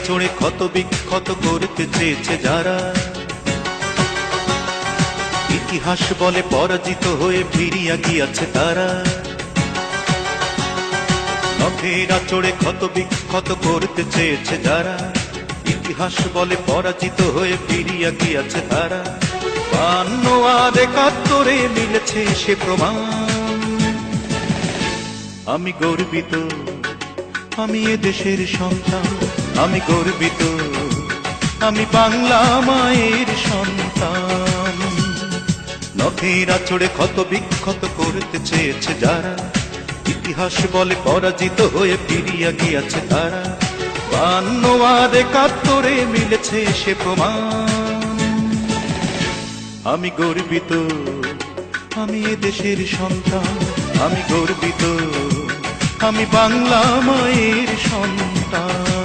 চড়ে ক্ষত বিক্ষত করতে চেয়েছে যারা, ইতিহাস বলে পরাজিত হয়ে ফিরিয়া গিয়াছে তারা। নখেরা চড়ে ক্ষত বিক্ষত করতে চেয়েছে যারা, ইতিহাস বলে পরাজিত হয়ে ফিরিয়া গিয়াছে তারা। 52 আর 71 মিলেছে সে প্রমাণ। আমি গর্বিত, আমি এ দেশের সন্তান। আমি গর্বিত, আমি বাংলা মায়ের সন্তান। নখেরা চড়ে ক্ষত বিক্ষত করতে চেয়েছে যারা, ইতিহাস বলে পরাজিত হয়ে ফিরিয়া গিয়াছে তারা। 52 আর 71 মিলেছে সে প্রমাণ। আমি গর্বিত, আমি এ দেশের সন্তান। আমি গর্বিত, আমি বাংলা মায়ের সন্তান।